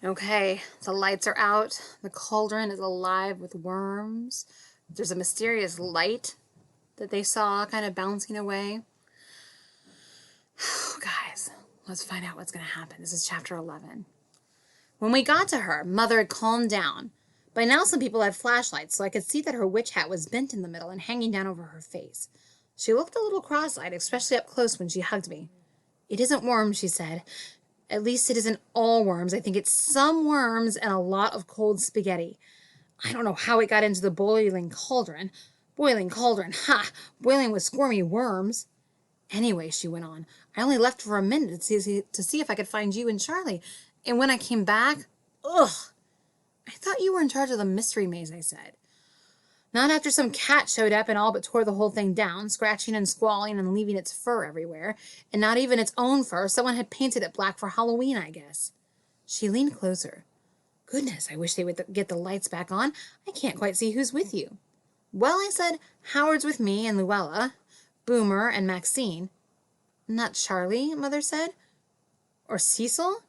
Okay, the lights are out. The cauldron is alive with worms. There's a mysterious light that they saw kind of bouncing away. Oh, guys, let's find out what's going to happen. This is chapter 11. When we got to her, Mother had calmed down. By now, some people had flashlights, so I could see that her witch hat was bent in the middle and hanging down over her face. She looked a little cross-eyed, especially up close when she hugged me. "It isn't worms," she said. "At least it isn't all worms. I think it's some worms and a lot of cold spaghetti. I don't know how it got into the boiling cauldron. Boiling cauldron, ha! Boiling with squirmy worms. Anyway," she went on, "I only left for a minute to see if I could find you and Charlie. And when I came back, ugh! I thought you were in charge of the mystery maze," I said. "Not after some cat showed up and all but tore the whole thing down, scratching and squalling and leaving its fur everywhere. And not even its own fur. Someone had painted it black for Halloween, I guess." She leaned closer. "Goodness, I wish they would get the lights back on. I can't quite see who's with you." "Well," I said, "Howard's with me and Luella, Boomer and Maxine." "Not Charlie," Mother said. "Or Cecil?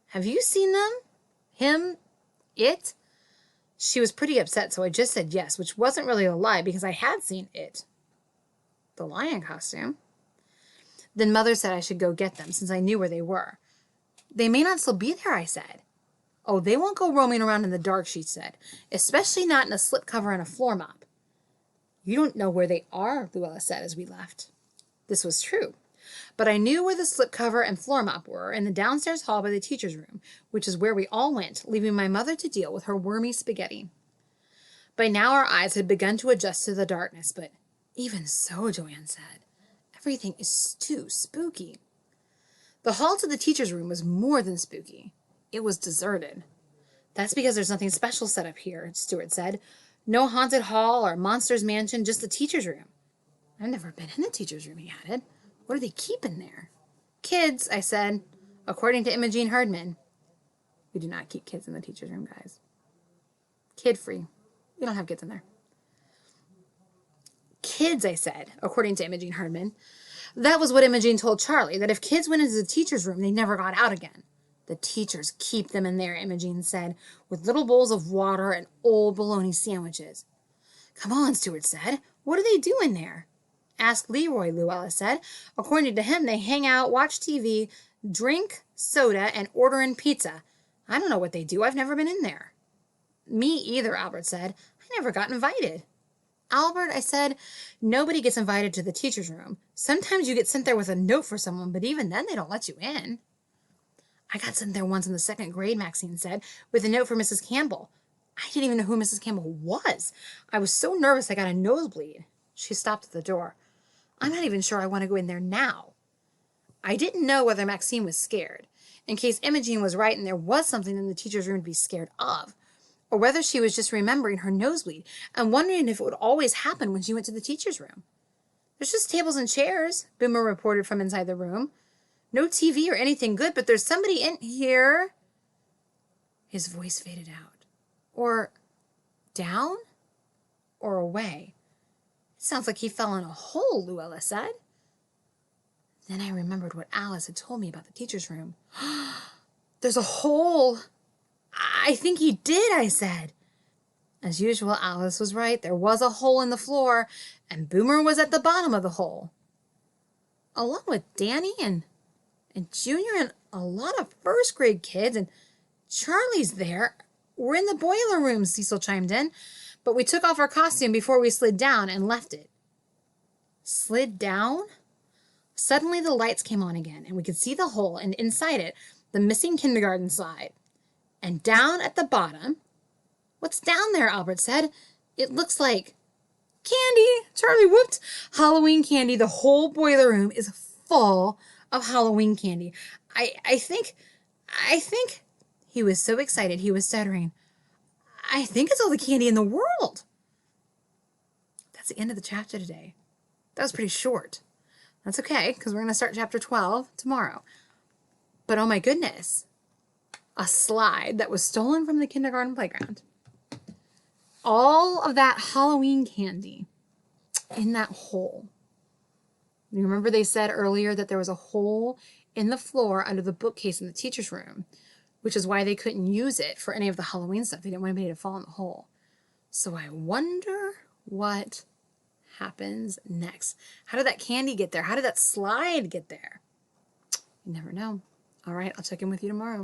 Have you seen them? Him? It?" She was pretty upset, so I just said yes, which wasn't really a lie because I had seen it. The lion costume. Then Mother said I should go get them since I knew where they were. "They may not still be there," I said. "Oh, they won't go roaming around in the dark," she said, "especially not in a slipcover and a floor mop." "You don't know where they are," Luella said as we left. This was true. But I knew where the slipcover and floor mop were in the downstairs hall by the teacher's room, which is where we all went, leaving my mother to deal with her wormy spaghetti. By now our eyes had begun to adjust to the darkness, but even so, Joanne said, everything is too spooky. The hall to the teacher's room was more than spooky. It was deserted. "That's because there's nothing special set up here," Stuart said. "No haunted hall or monster's mansion, just the teacher's room." "I've never been in the teacher's room," he added. "What do they keep in there?" "Kids," I said, "according to Imogene Hardman." We do not keep kids in the teacher's room, guys. Kid-free. We don't have kids in there. "Kids," I said, according to Imogene Hardman. That was what Imogene told Charlie, that if kids went into the teacher's room, they never got out again. "The teachers keep them in there," Imogene said, "with little bowls of water and old bologna sandwiches." "Come on," Stuart said. "What do they do in there?" "Ask Leroy," Luella said. "According to him, they hang out, watch TV, drink soda, and order in pizza. I don't know what they do. I've never been in there." "Me either," Albert said. "I never got invited." "Albert," I said, "nobody gets invited to the teacher's room. Sometimes you get sent there with a note for someone, but even then they don't let you in." "I got sent there once in the second grade," Maxine said, "with a note for Mrs. Campbell. I didn't even know who Mrs. Campbell was. I was so nervous I got a nosebleed." She stopped at the door. "I'm not even sure I want to go in there now." I didn't know whether Maxine was scared, in case Imogene was right and there was something in the teacher's room to be scared of, or whether she was just remembering her nosebleed and wondering if it would always happen when she went to the teacher's room. "There's just tables and chairs," Boomer reported from inside the room. "No TV or anything good, but there's somebody in here." His voice faded out. "Or down? Or away? It sounds like he fell in a hole," Luella said. Then I remembered what Alice had told me about the teacher's room. "There's a hole." "I think he did," I said. As usual, Alice was right. There was a hole in the floor, and Boomer was at the bottom of the hole. Along with Danny and Junior and a lot of first grade kids, and Charlie's there. "We're in the boiler room," Cecil chimed in. "But we took off our costume before we slid down and left it." Slid down? Suddenly the lights came on again, and we could see the hole, and inside it, the missing kindergarten slide. And down at the bottom... "What's down there?" Albert said. "It looks like..." "Candy!" Charlie whooped. "Halloween candy. The whole boiler room is full of Halloween candy. I think... He was so excited he was stuttering. "I think it's all the candy in the world." That's the end of the chapter today. That was pretty short. That's okay, because we're going to start chapter 12 tomorrow. But oh my goodness, a slide that was stolen from the kindergarten playground. All of that Halloween candy in that hole. You remember they said earlier that there was a hole in the floor under the bookcase in the teacher's room which is why they couldn't use it for any of the Halloween stuff. They didn't want anybody to fall in the hole. So I wonder what happens next. How did that candy get there? How did that slide get there? You never know. All right, I'll check in with you tomorrow.